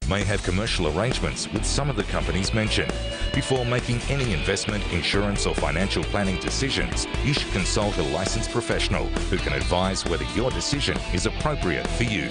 may have commercial arrangements with some of the companies mentioned. Before making any investment, insurance or financial planning decisions, you should consult a licensed professional who can advise whether your decision is appropriate for you.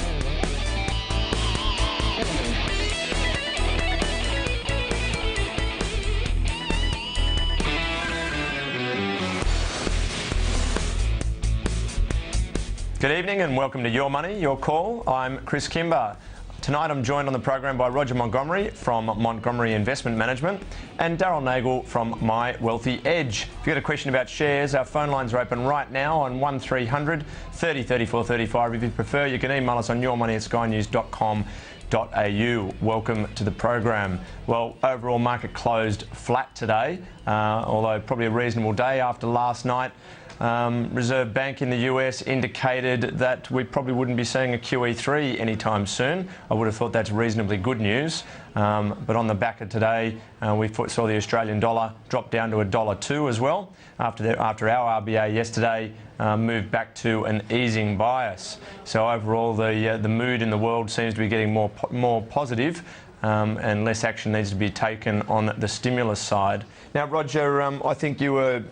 Good evening and welcome to Your Money, Your Call. I'm Chris Kimber. Tonight I'm joined on the program by Roger Montgomery from Montgomery Investment Management and Daryl Nagel from My Wealthy Edge. If you've got a question about shares, our phone lines are open right now on 1300 30 34 35. If you prefer, you can email us on yourmoney@skynews.com.au. Welcome to the program. Well, overall market closed flat today, although probably a reasonable day after last night. Reserve Bank in the US indicated that we probably wouldn't be seeing a QE3 anytime soon. I would have thought that's reasonably good news. But on the back of today, we saw the Australian dollar drop down to $1.02 as well after our RBA yesterday moved back to an easing bias. So overall, the mood in the world seems to be getting more positive. And less action needs to be taken on the stimulus side. Now, Roger, I think you were,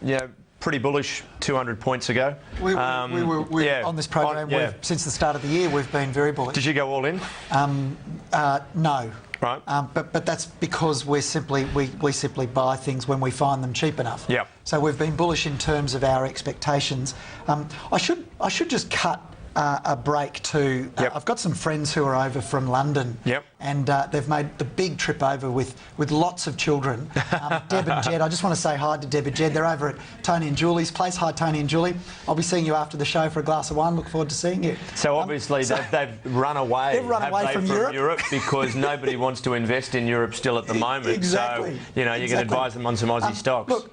pretty bullish 200 points ago. We were on this program. Since the start of the year, we've been very bullish. Did you go all in? No. Right. But that's because we simply buy things when we find them cheap enough. Yeah. So we've been bullish in terms of our expectations. I should just cut a break to. I've got some friends who are over from London. Yep. And they've made the big trip over with lots of children. Deb and Jed, I just want to say hi to Deb and Jed. They're over at Tony and Julie's place. Hi, Tony and Julie. I'll be seeing you after the show for a glass of wine. Look forward to seeing you. So obviously they've run away. They've run away from Europe because nobody wants to invest in Europe still at the moment. Exactly. So, you can advise them on some Aussie stocks. Look,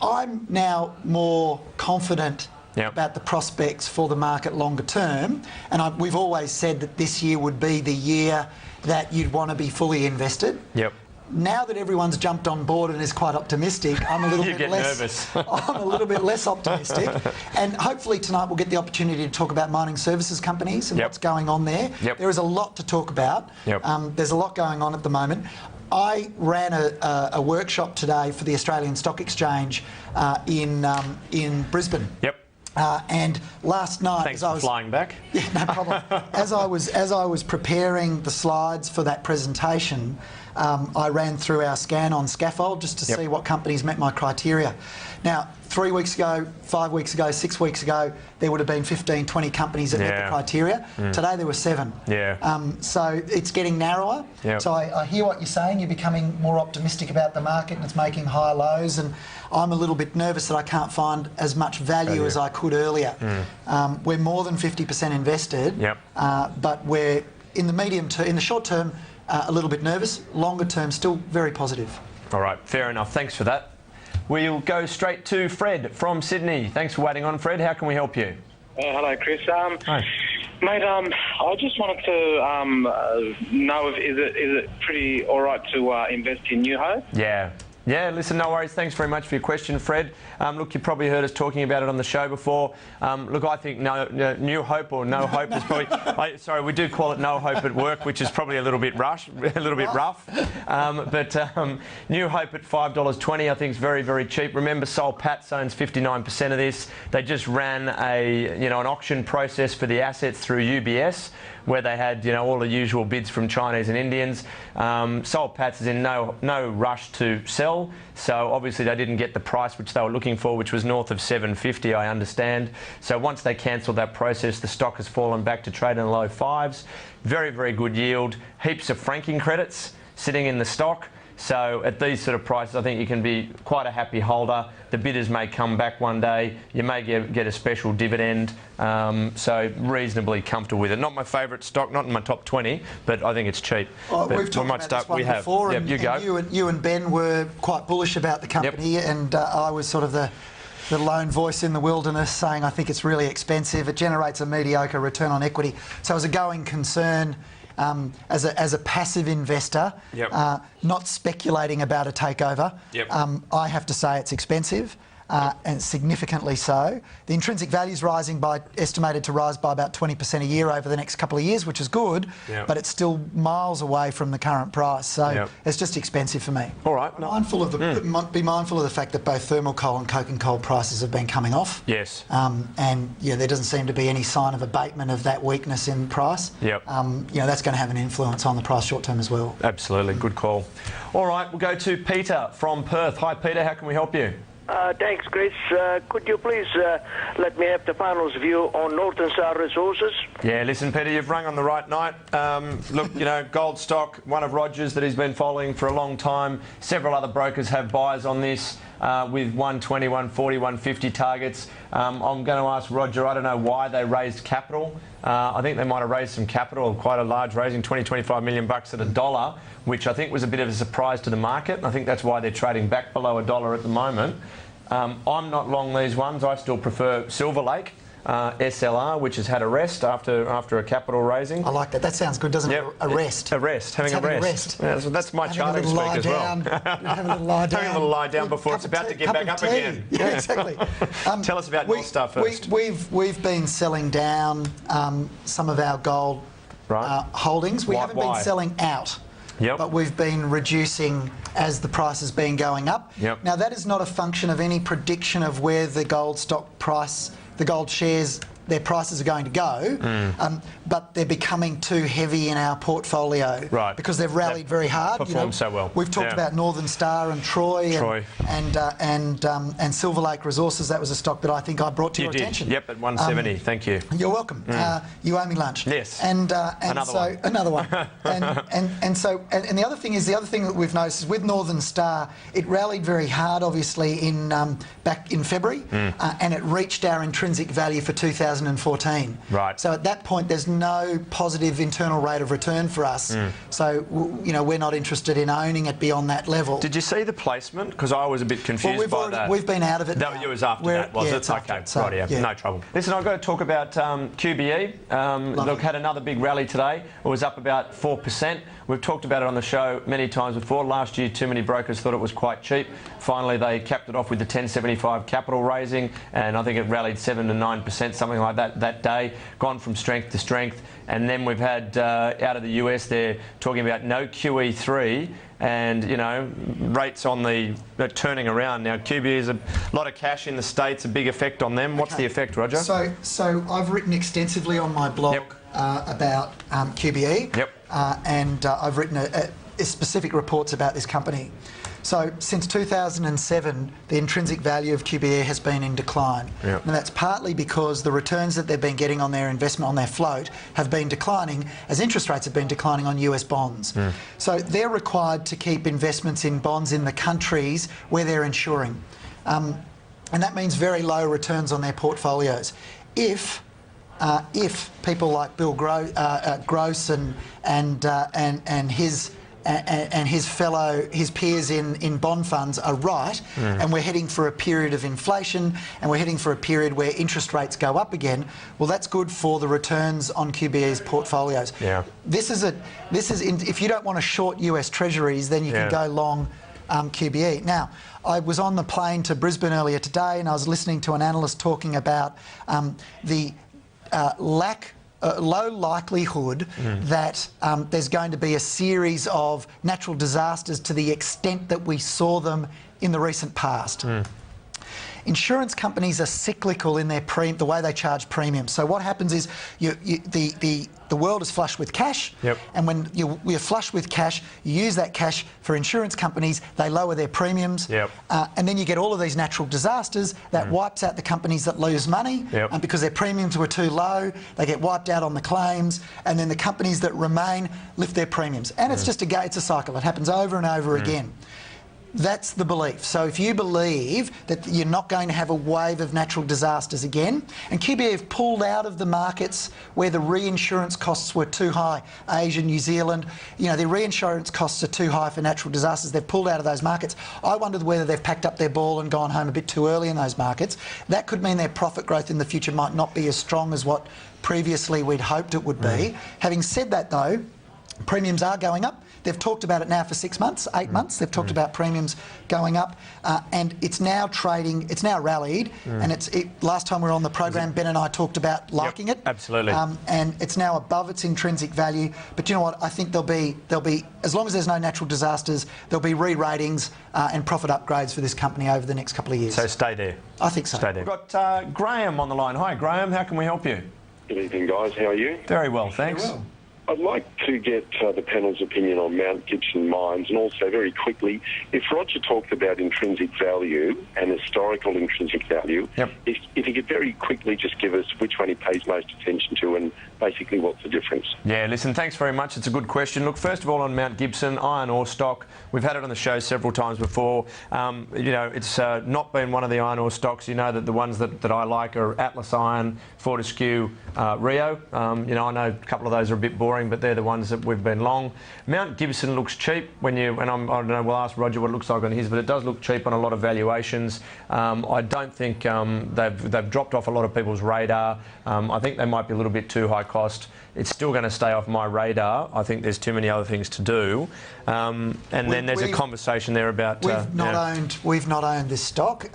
I'm now more confident about the prospects for the market longer term, and we've always said that this year would be the year that you'd want to be fully invested. Yep. Now that everyone's jumped on board and is quite optimistic, I'm a little bit less nervous. I'm a little bit less optimistic, and hopefully tonight we'll get the opportunity to talk about mining services companies and what's going on there. There is a lot to talk about. There's a lot going on at the moment. I ran a workshop today for the Australian Stock Exchange in Brisbane. And last night, thanks for flying back. Yeah, no problem. as I was preparing the slides for that presentation, I ran through our scan on scaffold just to see what companies met my criteria. Now, 3 weeks ago, 5 weeks ago, 6 weeks ago, there would have been 15, 20 companies that met the criteria. Today there were 7. So it's getting narrower. So I hear what you're saying. You're becoming more optimistic about the market and it's making higher lows. And I'm a little bit nervous that I can't find as much value as I could earlier. We're more than 50% invested, but we're in the short term a little bit nervous. Longer term, still very positive. All right, fair enough. Thanks for that. We'll go straight to Fred from Sydney. Thanks for waiting on, Fred. How can we help you? Hello, Chris. Hi. Mate, I just wanted to know if is it pretty all right to invest in New Hope? Yeah, listen, no worries. Thanks very much for your question, Fred. Look, you probably heard us talking about it on the show before. Look, I think New Hope or No Hope is probably... sorry, we do call it No Hope at work, which is probably a little bit rough. But New Hope at $5.20 I think is very, very cheap. Remember, Soul Patts owns 59% of this. They just ran an auction process for the assets through UBS, where they had all the usual bids from Chinese and Indians. Soul Patts is in no rush to sell, so obviously they didn't get the price which they were looking for, which was north of $7.50, I understand. So once they cancelled that process, the stock has fallen back to trade in the low 5s. Very, very good yield. Heaps of franking credits sitting in the stock. So at these sort of prices, I think you can be quite a happy holder. The bidders may come back one day. You may get a special dividend. So reasonably comfortable with it. Not my favourite stock, not in my top 20, but I think it's cheap. We've talked about this one before, and you and Ben were quite bullish about the company, and I was sort of the lone voice in the wilderness saying I think it's really expensive. It generates a mediocre return on equity. So as a going concern, as a passive investor, not speculating about a takeover, I have to say it's expensive. and significantly so. The intrinsic value is estimated to rise by about 20% a year over the next couple of years, which is good, but it's still miles away from the current price. So it's just expensive for me. All right. Be mindful of the fact that both thermal coal and coking coal prices have been coming off. Yes. And there doesn't seem to be any sign of abatement of that weakness in price. Yep. That's going to have an influence on the price short term as well. Absolutely. Good call. All right. We'll go to Peter from Perth. Hi, Peter. How can we help you? Thanks, Chris. Could you please let me have the panel's view on Northern Star Resources? Yeah, listen, Peter, you've rung on the right night. Look, gold stock, one of Roger's that he's been following for a long time. Several other brokers have buys on this with 120, 140, 150 targets. I'm going to ask Roger, I don't know why they raised capital. I think they might have raised some capital, quite a large raising, 20, 25 million bucks at $1, which I think was a bit of a surprise to the market. I think that's why they're trading back below $1 at the moment. I'm not long these ones. I still prefer Silver Lake, SLR, which has had a rest after a capital raising. I like that. That sounds good, doesn't it? A rest. A rest. Having a rest. Yeah, so that's my charting speak as well. Having a little lie down. Having a little lie down before it's about to get back up again. Yeah, exactly. Tell us about North Star first. We've been selling down some of our gold holdings. We haven't been selling out. But we've been reducing as the price has been going up. Now, that is not a function of any prediction of where the gold stock price, the gold shares, their prices are going to go, but they're becoming too heavy in our portfolio because they've rallied very hard. Performed so well. We've talked about Northern Star and Troy. And Silver Lake Resources. That was a stock that I think I brought to your attention. Yep, at 170. Thank you. You're welcome. You owe me lunch. Yes. Another one. And the other thing that we've noticed is with Northern Star, it rallied very hard, obviously, back in February, and it reached our intrinsic value for 2014. Right. So at that point, there's no positive internal rate of return for us. So we're not interested in owning it beyond that level. Did you see the placement? Because I was a bit confused by that. We've been out of it. That was after that, was it? Okay, right, no trouble. Listen, I've got to talk about QBE. Look, had another big rally today. It was up about 4%. We've talked about it on the show many times before. Last year, too many brokers thought it was quite cheap. Finally, they capped it off with the 1075 capital raising, and I think it rallied 7 to 9%, something like that day. Gone from strength to strength. And then we've had, out of the US, they're talking about no QE3, and, rates on they're turning around. Now, QBE is a lot of cash in the States, a big effect on them. What's the effect, Roger? So I've written extensively on my blog about QBE. And I've written specific reports about this company. So since 2007, the intrinsic value of QBE has been in decline. And that's partly because the returns that they've been getting on their investment, on their float, have been declining as interest rates have been declining on US bonds. So they're required to keep investments in bonds in the countries where they're insuring. And that means very low returns on their portfolios. If people like Bill Gross and his peers in bond funds are right, and we're heading for a period of inflation, and we're heading for a period where interest rates go up again, well, that's good for the returns on QBE's portfolios. If you don't want to short US Treasuries, then you can go long QBE. Now, I was on the plane to Brisbane earlier today, and I was listening to an analyst talking about the low likelihood that there's going to be a series of natural disasters to the extent that we saw them in the recent past. Insurance companies are cyclical in their the way they charge premiums. So what happens is the world is flush with cash, and when you're flush with cash, you use that cash for insurance companies, they lower their premiums, and then you get all of these natural disasters that wipes out the companies that lose money, and because their premiums were too low, they get wiped out on the claims, and then the companies that remain lift their premiums. And it's just it's a cycle. It happens over and over again. That's the belief. So if you believe that you're not going to have a wave of natural disasters again, and QBE have pulled out of the markets where the reinsurance costs were too high, Asia, New Zealand, their reinsurance costs are too high for natural disasters. They've pulled out of those markets. I wonder whether they've packed up their ball and gone home a bit too early in those markets. That could mean their profit growth in the future might not be as strong as what previously we'd hoped it would be. Having said that, though, Premiums are going up. They've talked about it now for 6 months, 8 months. They've talked about premiums going up, and it's now trading. It's now rallied, and last time we were on the program, Ben and I talked about liking it. Absolutely. And it's now above its intrinsic value. But you know what? I think there'll be as long as there's no natural disasters, there'll be re-ratings and profit upgrades for this company over the next couple of years. So stay there. I think so. Stay there. We've got Graham on the line. Hi, Graham. How can we help you? Good evening, guys. How are you? Very well, thanks. Very well. I'd like to get the panel's opinion on Mount Gibson Mines, and also very quickly, if Roger talked about intrinsic value and historical intrinsic value, if he could very quickly just give us which one he pays most attention to and basically what's the difference. Yeah, listen, thanks very much. It's a good question. Look, first of all, on Mount Gibson, iron ore stock, we've had it on the show several times before. You know, it's not been one of the iron ore stocks. You know that the ones that I like are Atlas Iron, Fortescue, Rio. You know, I know a couple of those are a bit boring, but they're the ones that we've been long. Mount Gibson looks cheap when I don't know, we'll ask Roger what it looks like on his, but it does look cheap on a lot of valuations. I don't think they've dropped off a lot of people's radar. I think they might be a little bit too high cost. It's still going to stay off my radar. I think there's too many other things to do. And then there's a conversation there about... We've not owned this stock.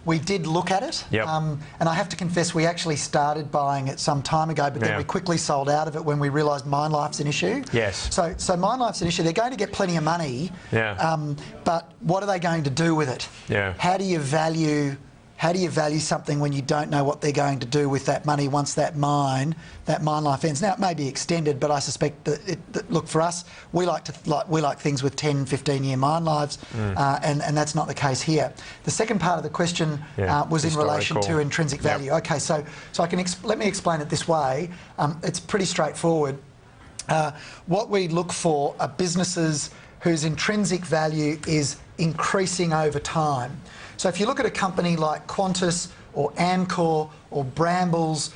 We did look at it, and I have to confess we actually started buying it some time ago, but then we quickly sold out of it when we realised mine life's an issue. Yes. So mine life's an issue. They're going to get plenty of money, but what are they going to do with it? Yeah. How do you value something when you don't know what they're going to do with that money once that mine life ends? Now, it may be extended, but I suspect that look, for us, we like things with 10, 15-year mine lives, and that's not the case here. The second part of the question was in relation to intrinsic value. Okay, so I can let me explain it this way. It's pretty straightforward. What we look for are businesses whose intrinsic value is increasing over time. So if you look at a company like Qantas or Amcor or Brambles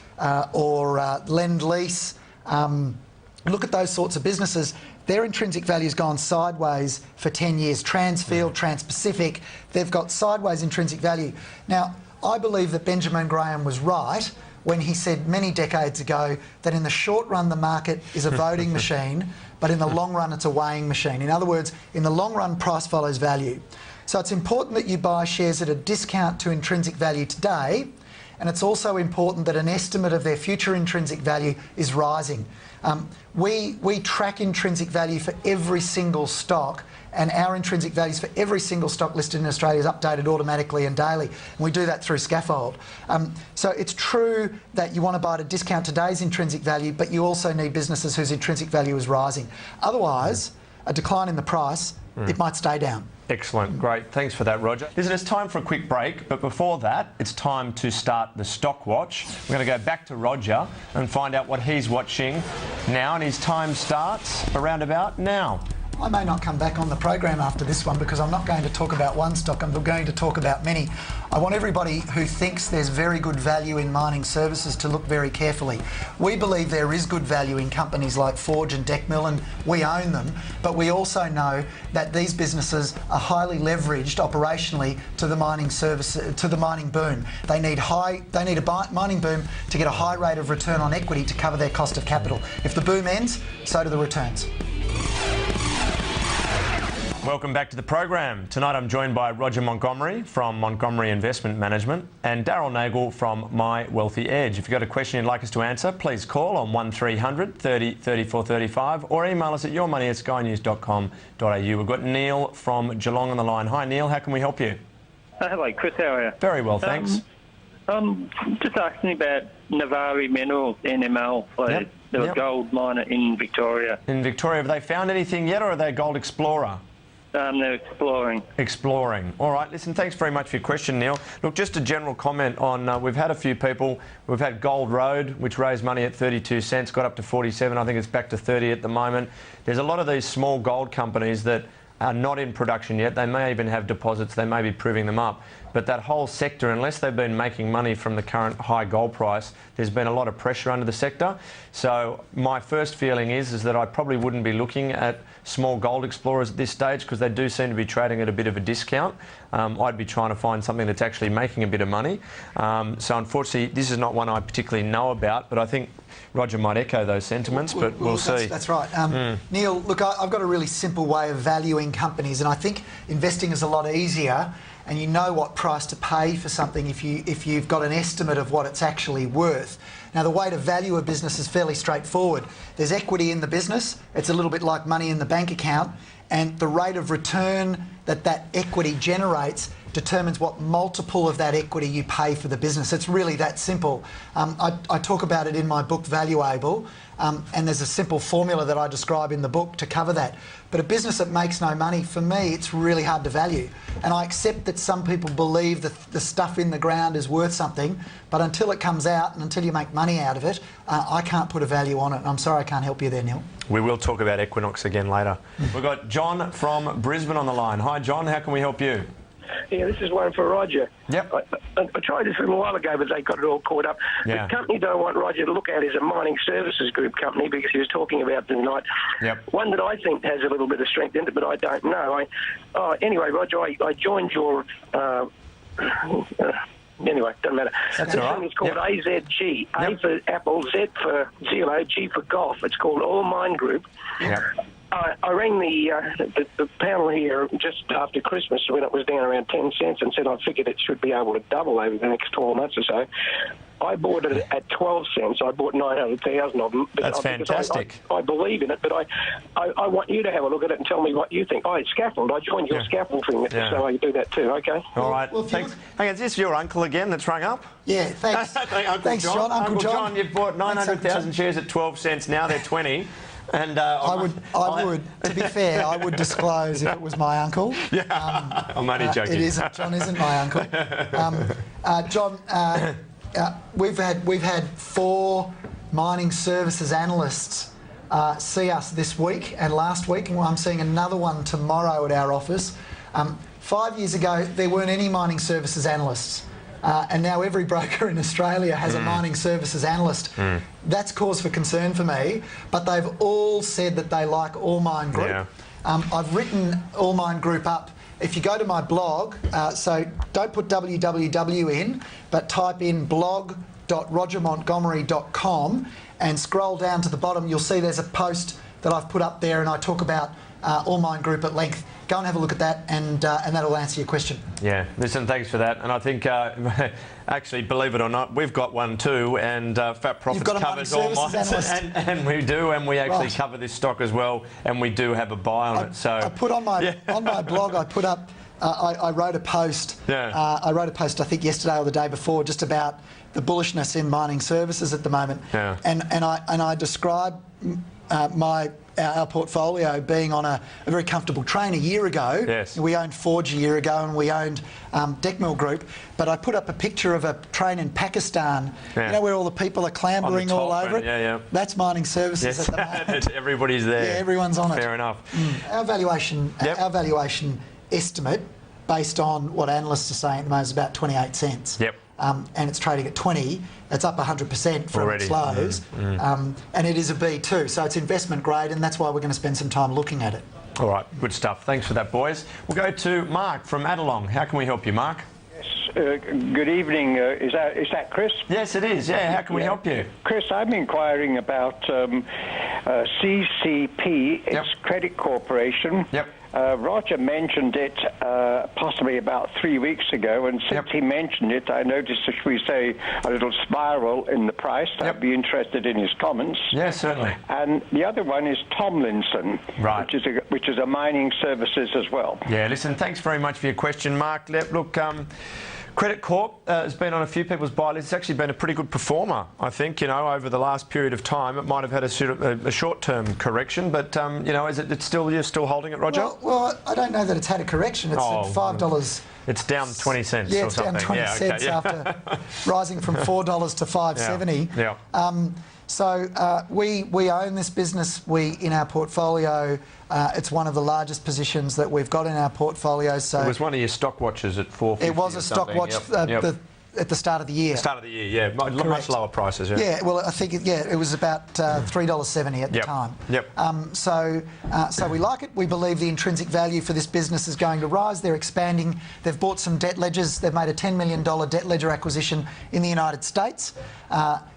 or Lend-Lease, look at those sorts of businesses, their intrinsic value has gone sideways for 10 years. Transfield, Trans-Pacific, they've got sideways intrinsic value. Now, I believe that Benjamin Graham was right when he said many decades ago that in the short run the market is a voting machine, but in the long run it's a weighing machine. In other words, in the long run, price follows value. So it's important that you buy shares at a discount to intrinsic value today, and it's also important that an estimate of their future intrinsic value is rising. We track intrinsic value for every single stock, and our intrinsic values for every single stock listed in Australia is updated automatically and daily. And we do that through Scaffold. So it's true that you want to buy at a discount to today's intrinsic value, but you also need businesses whose intrinsic value is rising. Otherwise, a decline in the price, it might stay down. Excellent, great. Thanks for that, Roger. Listen, it's time for a quick break, but before that, it's time to start the stock watch. We're going to go back to Roger and find out what he's watching now, and his time starts around about now. I may not come back on the program after this one because I'm not going to talk about one stock, I'm going to talk about many. I want everybody who thinks there's very good value in mining services to look very carefully. We believe there is good value in companies like Forge and Decmil, and we own them, but we also know that these businesses are highly leveraged operationally to the mining to the mining boom. They need a mining boom to get a high rate of return on equity to cover their cost of capital. If the boom ends, so do the returns. Welcome back to the program. Tonight I'm joined by Roger Montgomery from Montgomery Investment Management and Daryl Nagel from My Wealthy Edge. If you've got a question you'd like us to answer, please call on 1300 30 34 35 or email us at yourmoney@skynews.com.au. We've got Neil from Geelong on the line. Hi Neil, how can we help you? Hello Chris, how are you? Very well, thanks. Just asking about Navarre Minerals, NML, the gold miner in Victoria. In Victoria, have they found anything yet, or are they a gold explorer? They're exploring. Exploring. All right, listen, thanks very much for your question, Neil. Look, just a general comment on, we've had a few people, we've had Gold Road, which raised money at 32 cents, got up to 47, I think it's back to 30 at the moment. There's a lot of these small gold companies that are not in production yet. They may even have deposits, they may be proving them up. but that whole sector, unless they've been making money from the current high gold price, there's been a lot of pressure under the sector. So my first feeling is that I probably wouldn't be looking at small gold explorers at this stage because they do seem to be trading at a bit of a discount. I'd be trying to find something that's actually making a bit of money. So unfortunately, this is not one I particularly know about, but I think Roger might echo those sentiments, but we'll see. That's right. Neil, look, I've got a really simple way of valuing companies, and I think investing is a lot easier, and you know what price to pay for something if you've got an estimate of what it's actually worth. Now, the way to value a business is fairly straightforward. There's equity in the business. It's a little bit like money in the bank account, and the rate of return that equity generates determines what multiple of that equity you pay for the business. It's really that simple. I talk about it in my book, Value.able, and there's a simple formula that I describe in the book to cover that. But a business that makes no money, for me, it's really hard to value. And I accept that some people believe that the stuff in the ground is worth something, but until it comes out and until you make money out of it, I can't put a value on it. I'm sorry I can't help you there, Neil. We will talk about Equinox again later. We've got John from Brisbane on the line. Hi, John. How can we help you? Yeah, this is one for Roger. Yep. I tried this a little while ago, but they got it all caught up. Yeah. The company that I want Roger to look at is a mining services group company, because he was talking about the night. Yep. One that I think has a little bit of strength in it, but I don't know. Anyway, Roger, I joined your... Anyway, doesn't matter. That's the all right. thing is called AZG. A for Apple, Z for Zero, G for Golf. It's called Allmine Group. Yep. I rang the panel here just after Christmas when it was down around 10 cents and said I figured it should be able to double over the next 12 months or so. I bought it at 12 cents. I bought 900,000 of them. That's fantastic. I believe in it, but I want you to have a look at it and tell me what you think. Scaffold. I joined your scaffold thing, so I do that too, okay? All right. Well, thanks. Hang on, is this your uncle again that's rung up? Yeah, thanks. Thanks, John. Uncle John. You've bought 900,000 shares at 12 cents. Now they're 20. And I would. To be fair, I would disclose if it was my uncle. Yeah, I'm only joking. It isn't. John isn't my uncle. John, we've had 4 mining services analysts see us this week and last week, and I'm seeing another one tomorrow at our office. 5 years ago, there weren't any mining services analysts. And now every broker in Australia has a mining services analyst. That's cause for concern for me, but they've all said that they like Allmine Group. Yeah. I've written Allmine Group up. If you go to my blog, so don't put www in, but type in blog.rogermontgomery.com and scroll down to the bottom, you'll see there's a post that I've put up there and I talk about Allmine Group at length. Go and have a look at that, and that'll answer your question. Yeah, listen, thanks for that. And I think, actually, believe it or not, we've got one too, and Fat Profits covers all mine. And we do, and we actually cover this stock as well, and we do have a buy on it. So I put on my on my blog, I put up, I wrote a post. Yeah. I wrote a post, I think yesterday or the day before, just about the bullishness in mining services at the moment. Yeah. And I described our portfolio being on a very comfortable train a year ago. Yes. We owned Forge a year ago, and we owned Decmil Group. But I put up a picture of a train in Pakistan, you know, where all the people are clambering all over it? Yeah. That's mining services at the moment. Everybody's there. Yeah, everyone's on it. Fair enough. Our valuation estimate, based on what analysts are saying at the moment, is about 28 cents. Yep. And it's trading at 20. It's up 100% from its lows. And it is a B2, so it's investment grade, and that's why we're going to spend some time looking at it. All right, good stuff. Thanks for that, boys. We'll go to Mark from Adelong. How can we help you, Mark? Yes, good evening. Is that Chris? Yes, it is. Yeah, how can we help you? Chris, I'm inquiring about CCP, it's Credit Corporation. Yep. Roger mentioned it possibly about 3 weeks ago, and since he mentioned it, I noticed, should we say, a little spiral in the price. I'd be interested in his comments. Yes, certainly. And the other one is Tomlinson, right, which is a mining services as well. Yeah, listen, thanks very much for your question, Mark. Look, Credit Corp has been on a few people's buy lists. It's actually been a pretty good performer, I think, you know, over the last period of time. It might have had a short-term correction, but, you know, you're still holding it, Roger? Well, I don't know that it's had a correction. It's at $5 It's down 20 cents yeah, or it's something. down 20 cents after rising from $4 to $5.70. Yeah. So we own this business. In our portfolio, it's one of the largest positions that we've got in our portfolio. So it was one of your stock watches at 450. It was a stock watch at the start of the year. Start of the year, yeah, much lower prices. Yeah. Yeah, well, I think it was about $3.70 at the time. Yep. So we like it. We believe the intrinsic value for this business is going to rise. They're expanding. They've bought some debt ledgers. They've made a $10 million debt ledger acquisition in the United States.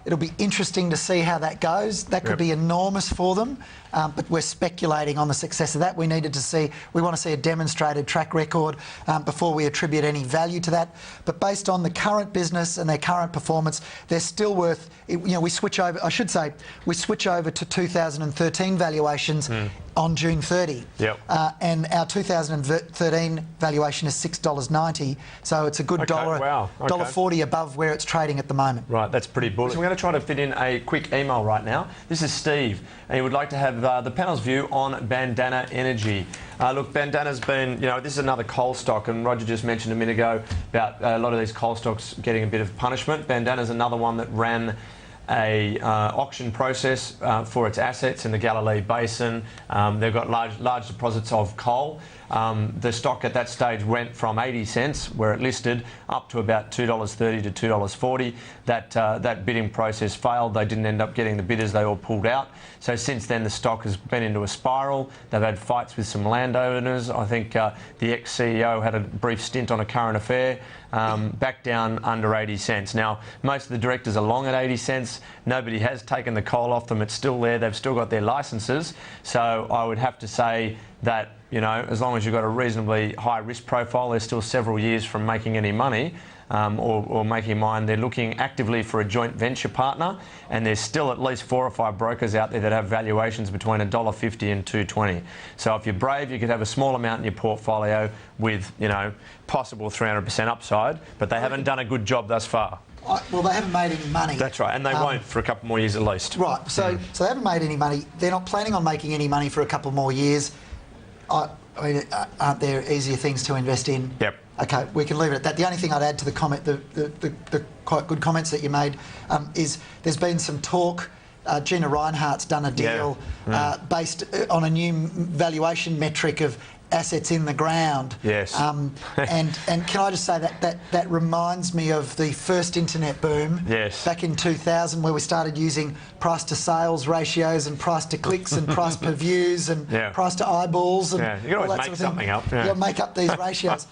It'll be interesting to see how that goes. That could be enormous for them, but we're speculating on the success of that. We want to see a demonstrated track record before we attribute any value to that. But based on the current business and their current performance, they're still worth. We switch over. I should say we switch over to 2013 valuations on June 30. Yep. And our 2013 valuation is $6.90. So it's a good $1.40 above where it's trading at the moment. Right, that's pretty bullish. We're going to try to fit in a quick email right now. This is Steve, and he would like to have the panel's view on Bandana Energy. Look, Bandana's been, this is another coal stock, and Roger just mentioned a minute ago about a lot of these coal stocks getting a bit of punishment. Bandana's another one that ran a auction process for its assets in the Galilee Basin. They've got large deposits of coal. The stock at that stage went from 80 cents, where it listed, up to about $2.30 to $2.40. That bidding process failed. They didn't end up getting the bidders. They all pulled out. So since then, the stock has been into a spiral. They've had fights with some landowners. I think the ex-CEO had a brief stint on a current affair. Back down under 80 cents. Now, most of the directors are long at 80 cents. Nobody has taken the coal off them. It's still there. They've still got their licences. So I would have to say that, as long as you've got a reasonably high risk profile, they're still several years from making any money or making mine. They're looking actively for a joint venture partner, and there's still at least 4 or 5 brokers out there that have valuations between $1.50 and $2.20. So if you're brave, you could have a small amount in your portfolio with, possible 300% upside, but they haven't done a good job thus far. Well, they haven't made any money. That's right, and they won't for a couple more years at least. Right, so they haven't made any money. They're not planning on making any money for a couple more years. I mean, aren't there easier things to invest in? Yep. Okay, we can leave it at that. The only thing I'd add to the comment, the quite good comments that you made, is there's been some talk. Gina Rinehart's done a deal based on a new valuation metric of assets in the ground. Yes. And can I just say that reminds me of the first internet boom. Yes. Back in 2000, where we started using price to sales ratios and price to clicks and price per views and price to eyeballs and you can always all that make sort of something up. Yeah. You make up these ratios.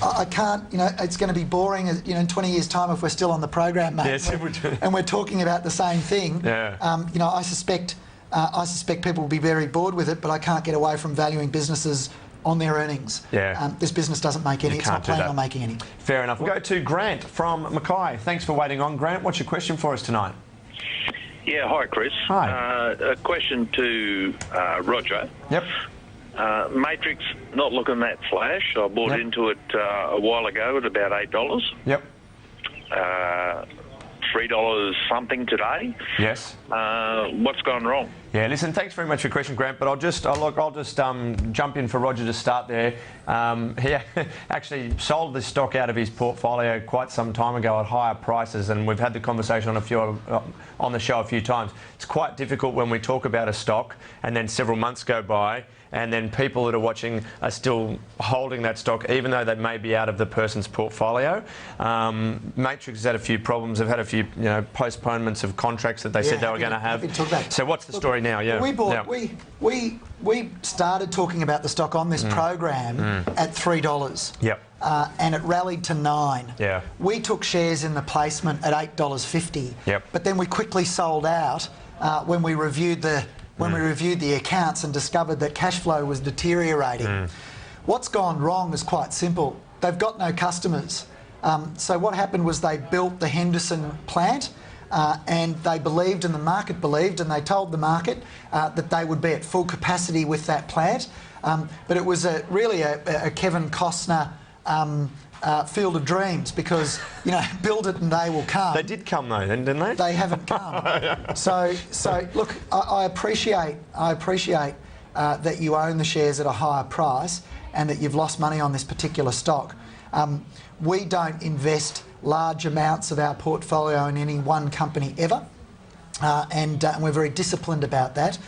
I can't. It's going to be boring. In 20 years' time, if we're still on the program, mate. Yes, and we're talking about the same thing. Yeah. I suspect people will be very bored with it, but I can't get away from valuing businesses on their earnings. Yeah. This business doesn't make any. It's not planning on making any. Fair enough. We'll go to Grant from Mackay. Thanks for waiting on. Grant, what's your question for us tonight? Yeah, hi, Chris. Hi. A question to Roger. Yep. Matrix, not looking that flash. I bought into it a while ago at about $8. Yep. $3 something today. Yes. What's gone wrong? Yeah, listen, thanks very much for your question, Grant, but I'll just jump in for Roger to start there. He actually sold this stock out of his portfolio quite some time ago at higher prices, and we've had the conversation on the show a few times. It's quite difficult when we talk about a stock and then several months go by and then people that are watching are still holding that stock even though they may be out of the person's portfolio. Matrix has had a few problems. They've had a few postponements of contracts that they said they were going to have. So what's the story now? Yeah. We started talking about the stock on this program at $3. Yep. And it rallied to $9. Yeah. We took shares in the placement at $8.50. Yep. But then we quickly sold out when we reviewed the accounts and discovered that cash flow was deteriorating. What's gone wrong is quite simple. They've got no customers. So what happened was they built the Henderson plant. And they believed, and the market believed, and they told the market that they would be at full capacity with that plant. But it was really a Kevin Costner field of dreams because, build it and they will come. They did come though, then, didn't they? They haven't come. So look, I appreciate that you own the shares at a higher price and that you've lost money on this particular stock. We don't invest large amounts of our portfolio in any one company ever, and we're very disciplined about that.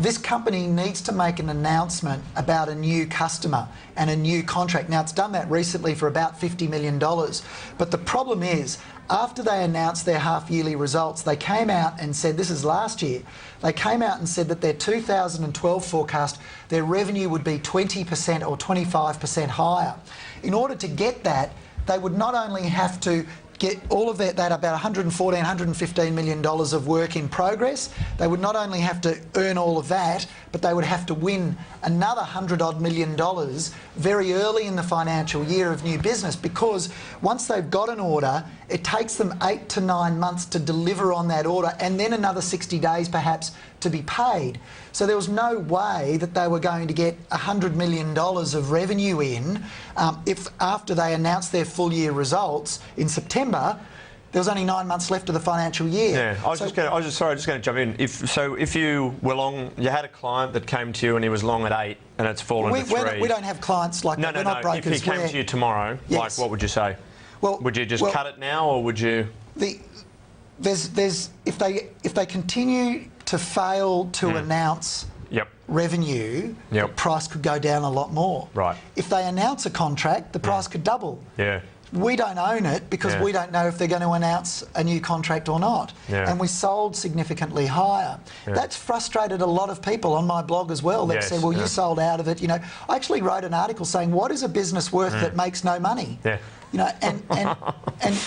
This company needs to make an announcement about a new customer and a new contract. Now, it's done that recently for about $50 million. But the problem is, after they announced their half-yearly results, they came out and said, this is last year, they came out and said that their 2012 forecast, their revenue would be 20% or 25% higher. In order to get that, they would not only have to get all of that about $114, $115 million of work in progress. They would not only have to earn all of that, but they would have to win another $100-odd million very early in the financial year of new business, because once they've got an order, it takes them 8 to 9 months to deliver on that order, and then another 60 days perhaps to be paid. So there was no way that they were going to get $100 million of revenue in if after they announced their full year results in September, there was only 9 months left of the financial year. Yeah, I was just going to jump in. If you were long, you had a client that came to you and he was long at 8 and it's fallen to 3. We don't have clients like that. We're not brokers. If he came to you tomorrow, yes. like, what would you say? Well, would you just cut it now, or would you? If they continue to fail to announce revenue, the price could go down a lot more. Right. If they announce a contract, the price could double. Yeah. We don't own it because we don't know if they're going to announce a new contract or not. Yeah. And we sold significantly higher. Yeah. That's frustrated a lot of people on my blog as well. They've said, well, you sold out of it. You know, I actually wrote an article saying, what is a business worth that makes no money? Yeah. You know, and I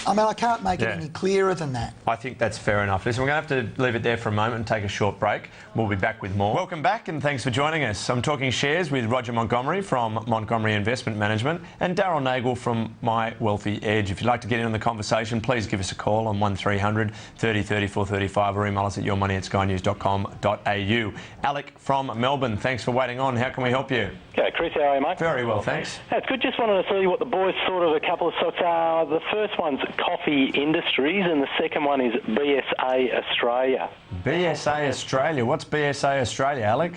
mean, I can't make it any clearer than that. I think that's fair enough. Listen, we're going to have to leave it there for a moment and take a short break. We'll be back with more. Welcome back, and thanks for joining us. I'm talking shares with Roger Montgomery from Montgomery Investment Management and Daryl Nagel from My Wealthy Edge. If you'd like to get in on the conversation, please give us a call on 1300 30 34 35 or email us at yourmoney@skynews.com.au. Alec from Melbourne, thanks for waiting on. How can we help you? Okay, Chris, how are you, mate? Very well, thanks. That's good. Just wanted to see what the boys thought of a couple of stocks. The first one's Coffey Industries and the second one is BSA Australia. BSA Australia. What's BSA Australia, Alec?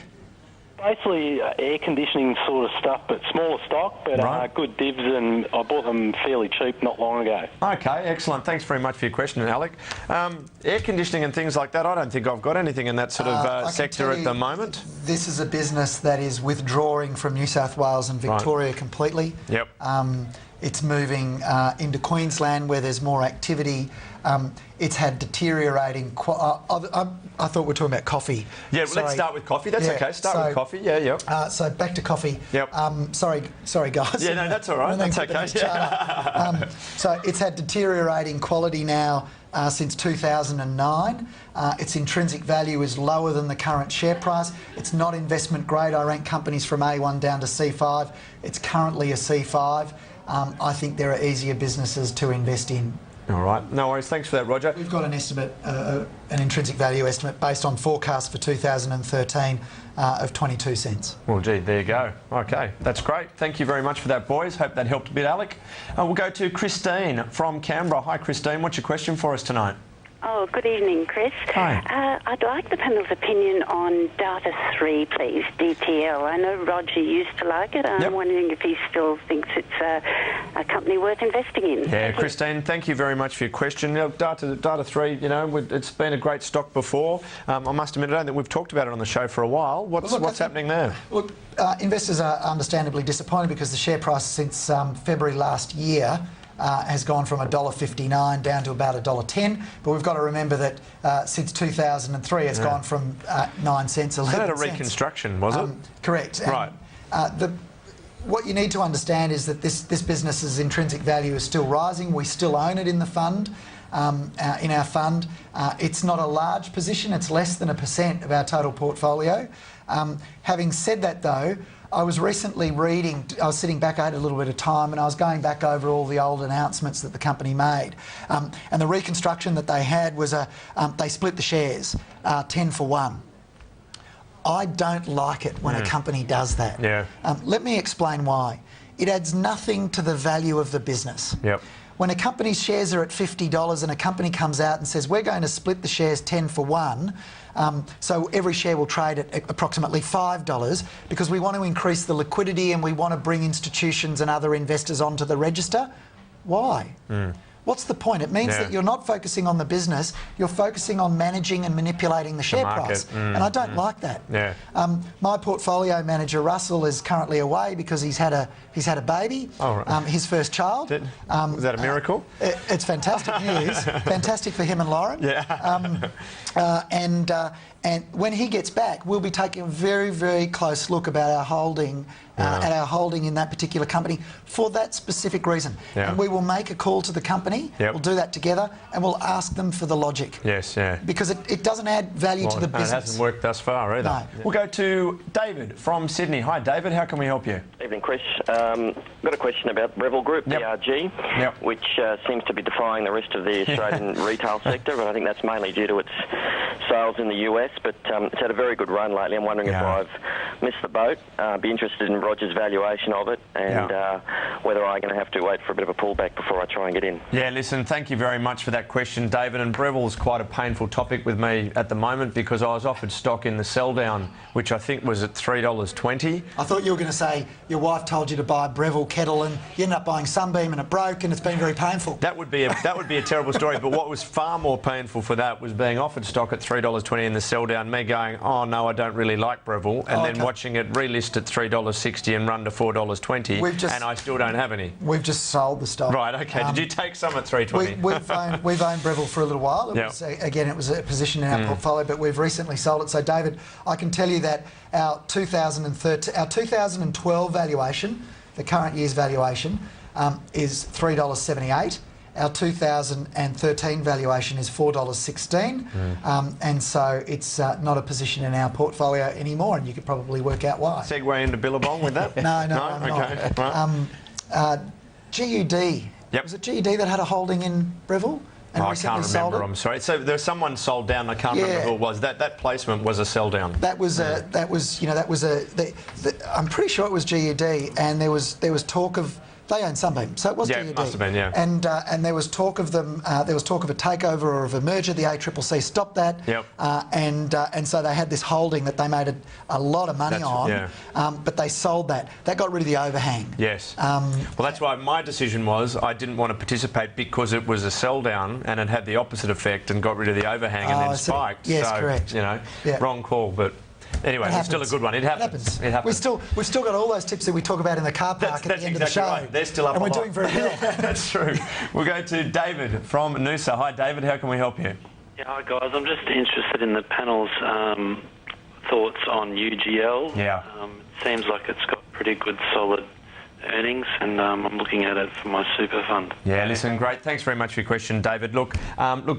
Basically air conditioning sort of stuff, but smaller stock, but good divs, and I bought them fairly cheap not long ago. Okay, excellent. Thanks very much for your question, Alec. Air conditioning and things like that, I don't think I've got anything in that sort of sector at the moment. This is a business that is withdrawing from New South Wales and Victoria completely. Yep. It's moving into Queensland where there's more activity. It's had deteriorating... I thought we were talking about coffee. Yeah, well, let's start with coffee. That's okay. Start with coffee. Yeah, yeah. So back to coffee. Yep. Sorry, guys. Yeah, no, that's all right. That's okay. So it's had deteriorating quality now since 2009. Its intrinsic value is lower than the current share price. It's not investment grade. I rank companies from A1 down to C5. It's currently a C5. I think there are easier businesses to invest in. All right, no worries. Thanks for that, Roger. We've got an estimate, an intrinsic value estimate based on forecast for 2013 of 22 cents. Well, gee, there you go. Okay, that's great. Thank you very much for that, boys. Hope that helped a bit, Alec. We'll go to Christine from Canberra. Hi, Christine. What's your question for us tonight? Oh, good evening, Chris. Hi. I'd like the panel's opinion on Data 3, please, DTL. I know Roger used to like it. I'm wondering if he still thinks it's a company worth investing in. Yeah, Christine, thank you very much for your question. You know, Data 3, you know, it's been a great stock before. I must admit, I don't think we've talked about it on the show for a while. What's happening there? Look, investors are understandably disappointed because the share price since February last year has gone from $1.59 down to about $1.10, but we've got to remember that since 2003 it's gone from 9 cents, 11 cents. That had a reconstruction, was it? Correct. Right. What you need to understand is that this business's intrinsic value is still rising. We still own it in the fund, in our fund. It's not a large position. It's less than 1% of our total portfolio. Having said that, though, I was recently reading, I was sitting back, I had a little bit of time, and I was going back over all the old announcements that the company made. And the reconstruction that they had was they split the shares 10 for 1. I don't like it when a company does that. Yeah. Let me explain why. It adds nothing to the value of the business. Yep. when a company's shares are at $50 and a company comes out and says, we're going to split the shares 10 for 1, so every share will trade at approximately $5 because we want to increase the liquidity and we want to bring institutions and other investors onto the register. Why? What's the point? It means that you're not focusing on the business, you're focusing on managing and manipulating the share price. And I don't like that. My portfolio manager, Russell, is currently away because he's had a baby, his first child. Was that a miracle? It's fantastic news. Fantastic for him and Lauren. And when he gets back, we'll be taking a very, very close look about our holding, at our holding in that particular company for that specific reason. And we will make a call to the company, we'll do that together, and we'll ask them for the logic. Because it doesn't add value to the business. It hasn't worked thus far either. No. We'll go to David from Sydney. Hi, David. How can we help you? Evening, Chris. Got a question about Breville Group, BRG, which seems to be defying the rest of the Australian retail sector, but I think that's mainly due to its sales in the US, but it's had a very good run lately. I'm wondering if I've missed the boat. Be interested in Roger's valuation of it and whether I'm going to have to wait for a bit of a pullback before I try and get in. Yeah, listen, thank you very much for that question, David. And Breville's quite a painful topic with me at the moment because I was offered stock in the sell down, which I think was at $3.20. I thought you were going to say your wife told you to buy a Breville kettle and you ended up buying Sunbeam and it broke and it's been very painful. That would be a terrible story. But what was far more painful for that was being offered stock at $3.20 in the sell down, me going, oh no, I don't really like Breville, and then watching it relist at $3.60 and run to $4.20, and I still don't have any. We've just sold the stock. Right, okay. Did you take some at $3.20? We've owned Breville for a little while. It was a position in our portfolio, but we've recently sold it. So, David, I can tell you that our 2012 valuation, the current year's valuation, is $3.78. Our 2013 valuation is $4.16, and so it's not a position in our portfolio anymore, and you could probably work out why. Segue into Billabong with that? No, I'm not. GUD. Was it GUD that had a holding in Breville? And I can't remember. I'm sorry. So there was someone sold down. I can't remember who it was. That placement was a sell down. I'm pretty sure it was GUD, and there was talk of. They own Sunbeam, so it was GUD. It must have been, And there was talk of them. There was talk of a takeover or of a merger. The ACCC stopped that. And so they had this holding that they made a lot of money on. But they sold that. That got rid of the overhang. Well, that's why my decision was I didn't want to participate because it was a sell down and it had the opposite effect and got rid of the overhang and then spiked. Yes, correct. Wrong call, but. Anyway, it's still a good one. It happens. We've still got all those tips that we talk about in the car park at the end of the show. Right. They're still up, and we're doing very well. That's true. We'll go to David from Noosa. Hi, David. How can we help you? Yeah, hi guys. I'm just interested in the panel's thoughts on UGL. It seems like it's got pretty good, solid earnings, and I'm looking at it for my super fund. Yeah, listen, great. Thanks very much for your question, David. Look,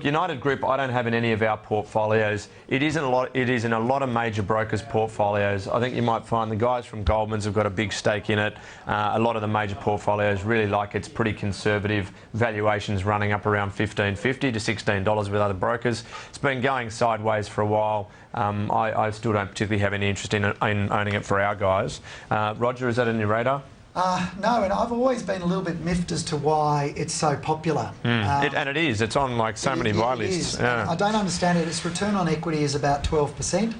United Group, I don't have in any of our portfolios. It is in a lot of major brokers' portfolios. I think you might find the guys from Goldman's have got a big stake in it. A lot of the major portfolios really like it's pretty conservative. Valuations running up around $15.50 to $16 with other brokers. It's been going sideways for a while. I still don't particularly have any interest in owning it for our guys. Roger, is that on your radar? No, and I've always been a little bit miffed as to why it's so popular. And it is. It's on like so many buy lists. I don't understand it. Its return on equity is about 12%.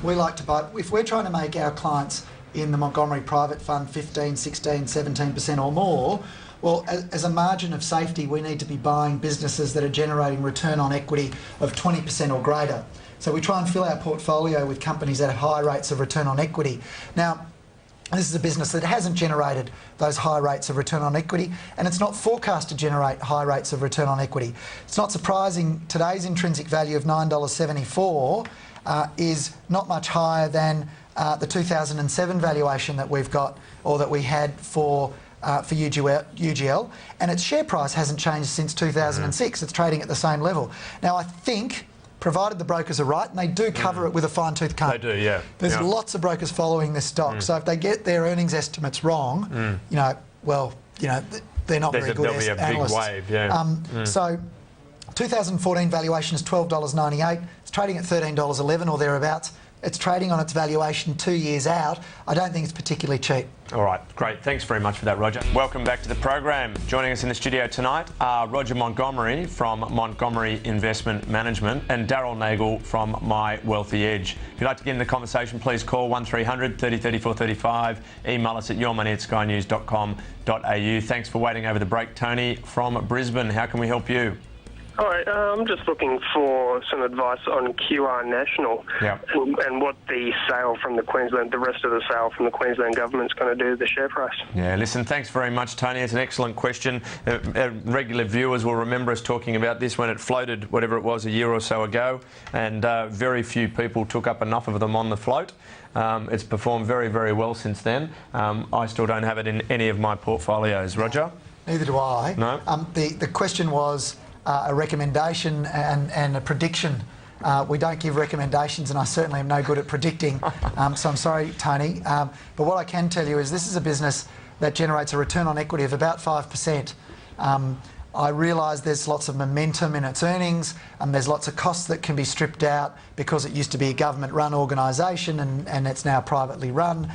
We like to buy, if we're trying to make our clients in the Montgomery Private Fund 15, 16, 17% or more, well, as a margin of safety, we need to be buying businesses that are generating return on equity of 20% or greater. So we try and fill our portfolio with companies that have high rates of return on equity. Now, this is a business that hasn't generated those high rates of return on equity, and it's not forecast to generate high rates of return on equity. It's not surprising today's intrinsic value of $9.74 is not much higher than the 2007 valuation that we've got, or that we had for UGL, and its share price hasn't changed since 2006. It's trading at the same level. Now, I think, provided the brokers are right, and they do cover it with a fine-tooth comb. They do, yeah. There's lots of brokers following this stock, so if they get their earnings estimates wrong, they're not very good analysts. There'll be a big wave, So, 2014 valuation is $12.98. It's trading at $13.11 or thereabouts. it's trading on its valuation 2 years out. I don't think it's particularly cheap. All right, great. Thanks very much for that, Roger. Welcome back to the program. Joining us in the studio tonight are Roger Montgomery from Montgomery Investment Management and Daryl Nagel from My Wealthy Edge. If you'd like to get in the conversation, please call 1300 30 34 35. Email us at yourmoney@skynews.com.au. Thanks for waiting over the break. Tony from Brisbane, how can we help you? Hi, I'm just looking for some advice on QR National and what the sale from the rest of the sale from the Queensland government's going to do to the share price. Yeah, listen, thanks very much, Tony. It's an excellent question. Regular viewers will remember us talking about this when it floated, whatever it was, a year or so ago, and very few people took up enough of them on the float. It's performed very, very well since then. I still don't have it in any of my portfolios. Roger? Neither do I. No. The question was a recommendation and a prediction. We don't give recommendations, and I certainly am no good at predicting, so I'm sorry, Tony. But what I can tell you is this is a business that generates a return on equity of about 5%. I realise there's lots of momentum in its earnings, and there's lots of costs that can be stripped out because it used to be a government-run organisation and it's now privately run,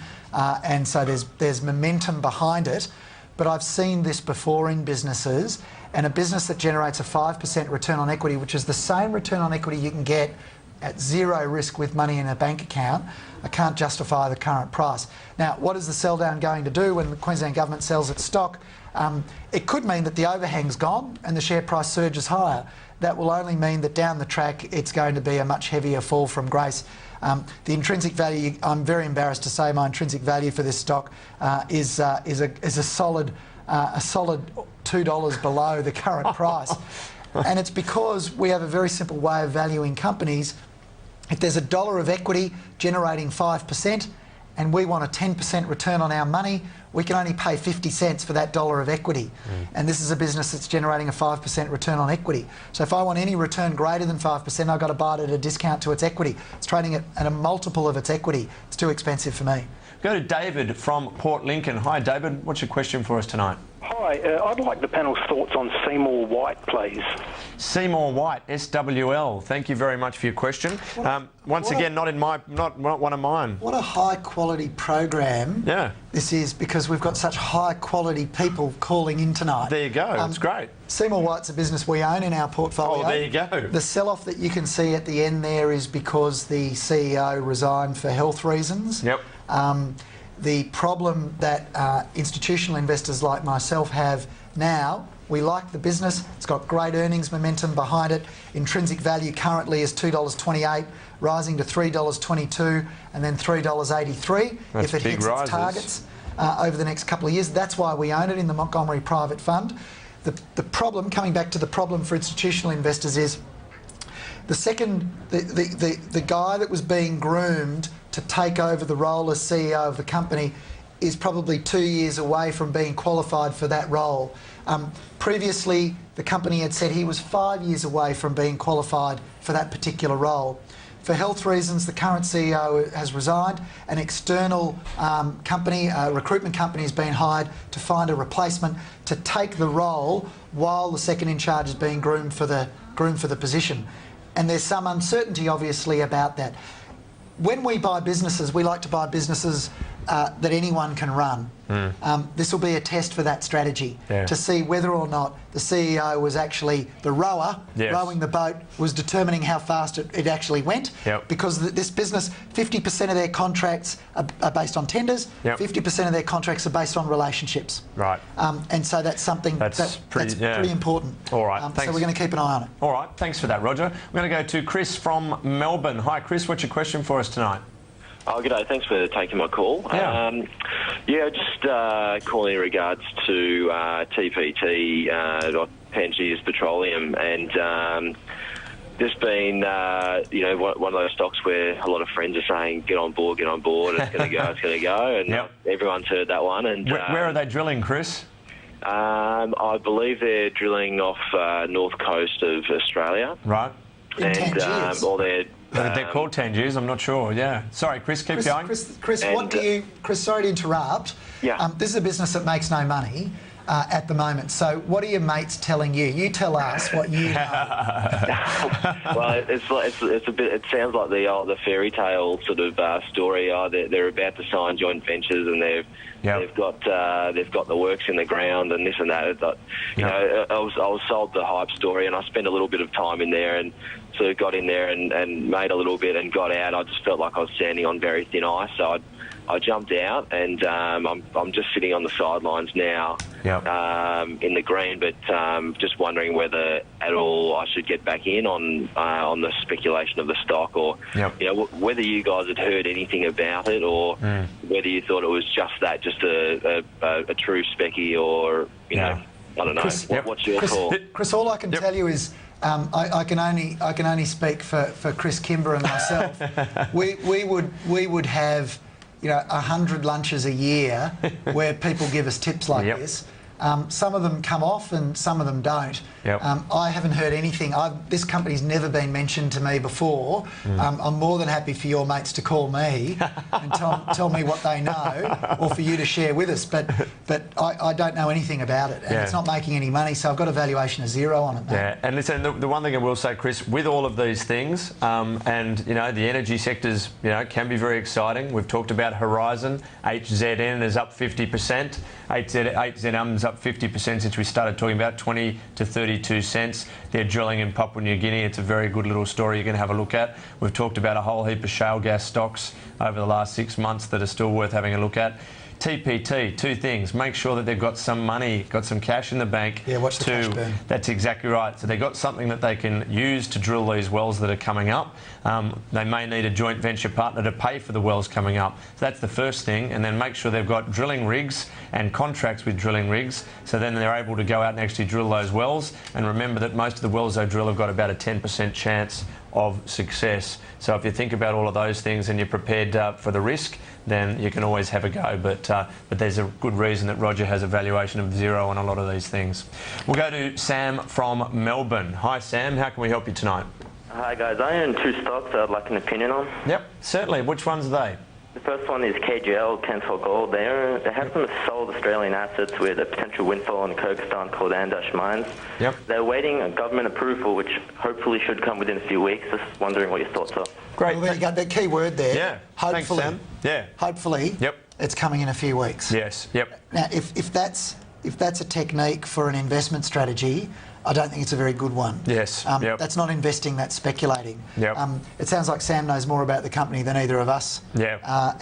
and so there's momentum behind it. But I've seen this before in businesses, and a business that generates a 5% return on equity, which is the same return on equity you can get at zero risk with money in a bank account, I can't justify the current price. Now, what is the sell down going to do when the Queensland government sells its stock? It could mean that the overhang's gone and the share price surges higher. That will only mean that down the track it's going to be a much heavier fall from grace. The intrinsic value, I'm very embarrassed to say my intrinsic value for this stock is a solid $2 below the current price. And it's because we have a very simple way of valuing companies. If there's $1 of equity generating 5% and we want a 10% return on our money, we can only pay 50 cents for that $1 of equity. And this is a business that's generating a 5% return on equity. So if I want any return greater than 5%, I've got to buy it at a discount to its equity. It's trading at a multiple of its equity. It's too expensive for me. Go to David from Port Lincoln. Hi, David. What's your question for us tonight? Hi, I'd like the panel's thoughts on Seymour Whyte, please. Seymour Whyte, SWL. Thank you very much for your question. Once again, not one of mine. What a high quality program this is, because we've got such high quality people calling in tonight. There you go. That's great. Seymour Whyte's a business we own in our portfolio. Oh, there you go. The sell-off that you can see at the end there is because the CEO resigned for health reasons. Yep. The problem that institutional investors like myself have now, we like the business, it's got great earnings momentum behind it. Intrinsic value currently is $2.28, rising to $3.22 and then $3.83 if it hits its targets over the next couple of years. That's why we own it in the Montgomery Private Fund. The problem, coming back to the problem for institutional investors, is the guy that was being groomed to take over the role as CEO of the company is probably 2 years away from being qualified for that role. Previously, the company had said he was 5 years away from being qualified for that particular role. For health reasons, the current CEO has resigned. An external company, a recruitment company, has been hired to find a replacement to take the role while the second in charge is being groomed for the position. And there's some uncertainty, obviously, about that. When we buy businesses, we like to buy businesses that anyone can run. This will be a test for that strategy, to see whether or not the CEO was actually the rower, rowing the boat, was determining how fast it actually went. Because this business, 50% of their contracts are based on tenders, 50% of their contracts are based on relationships. Right. And so that's something that's pretty important. All right, thanks. So we're going to keep an eye on it. All right, thanks for that, Roger. We're going to go to Chris from Melbourne. Hi, Chris, what's your question for us tonight? Oh, g'day. Thanks for taking my call. Just calling in regards to TPT, Pangaea's Petroleum, and just been, one of those stocks where a lot of friends are saying, get on board, it's going to go, and everyone's heard that one. And where are they drilling, Chris? I believe they're drilling off north coast of Australia. Right. And all their... they're called Tangiers, I'm not sure, Sorry, Chris, keep going. Chris, sorry to interrupt. This is a business that makes no money. at the moment. So what are your mates telling you? You tell us what you know. Well, it's a bit. It sounds like the fairy tale sort of story. They're about to sign joint ventures, and they've got the works in the ground and this and that. You know, I was sold the hype story, and I spent a little bit of time in there, and sort of got in there and made a little bit and got out. I just felt like I was standing on very thin ice, so I jumped out, and I'm just sitting on the sidelines now in the green, but just wondering whether at all I should get back in on the speculation of the stock, or you know, whether you guys had heard anything about it, or whether you thought it was just a true specky, or you know, I don't know. Chris, what's your call? Chris, all I can tell you is I can only speak for Chris Kimber and myself. we would have, you know, 100 lunches a year where people give us tips like this. Some of them come off and some of them don't. I haven't heard anything. This company's never been mentioned to me before. I'm more than happy for your mates to call me and tell me what they know, or for you to share with us. But I don't know anything about it, and it's not making any money, so I've got a valuation of 0 on it, mate. Yeah, and listen, the one thing I will say, Chris, with all of these things, and you know, the energy sectors, you know, can be very exciting. We've talked about Horizon. HZN is up 50%. HZM is up 50% since we started talking about 20 to 32 cents. They're drilling in Papua New Guinea. It's a very good little story you can have a look at. We've talked about a whole heap of shale gas stocks over the last 6 months that are still worth having a look at. TPT, 2 things. Make sure that they've got some money, got some cash in the bank. Yeah, watch the cash burn. That's exactly right. So they've got something that they can use to drill these wells that are coming up. They may need a joint venture partner to pay for the wells coming up. So that's the first thing. And then make sure they've got drilling rigs and contracts with drilling rigs, so then they're able to go out and actually drill those wells. And remember that most of the wells they drill have got about a 10% chance of success. So if you think about all of those things and you're prepared for the risk, then you can always have a go. But there's a good reason that Roger has a valuation of 0 on a lot of these things. We'll go to Sam from Melbourne. Hi, Sam. How can we help you tonight? Hi, guys. I own 2 stocks that I'd like an opinion on. Yep, certainly. Which ones are they? The first one is KGL, Canfor Gold. They have some sold Australian assets with a potential windfall in Kyrgyzstan called Andash Mines. Yep. They're waiting a government approval, which hopefully should come within a few weeks. Just wondering what your thoughts are. Great. Well, there you go. The key word there. Yeah. Hopefully. Thanks, Sam. Yeah. Hopefully. Yep. It's coming in a few weeks. Yes. Yep. Now, if that's a technique for an investment strategy, I don't think it's a very good one. Yes. That's not investing, that's speculating. Yep. It sounds like Sam knows more about the company than either of us. Yeah.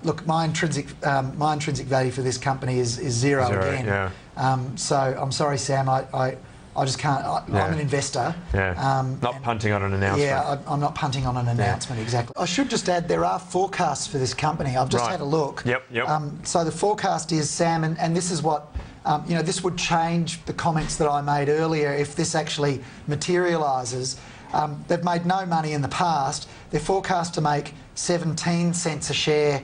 Look, my intrinsic value for this company is 0 again. Yeah. So I'm sorry, Sam. I just can't. I'm an investor. Yeah. Not punting on an announcement. Yeah, I'm not punting on an announcement, exactly. I should just add, there are forecasts for this company. I've just had a look. Yep. So the forecast is, Sam, and this is what, you know, this would change the comments that I made earlier if this actually materialises. They've made no money in the past. They're forecast to make 17 cents a share.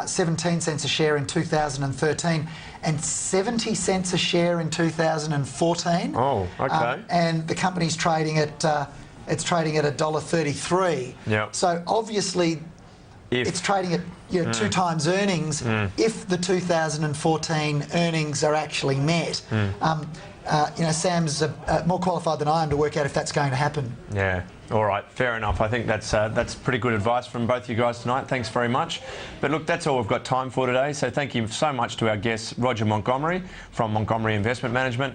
17 cents a share in 2013 and 70 cents a share in 2014. Oh, okay. And the company's trading at it's trading at $1.33. Yeah. So obviously, it's trading at 2 times earnings if the 2014 earnings are actually met. You know, Sam's more qualified than I am to work out if that's going to happen. Yeah. All right, fair enough. I think that's pretty good advice from both you guys tonight. Thanks very much. But look, that's all we've got time for today. So thank you so much to our guest, Roger Montgomery from Montgomery Investment Management.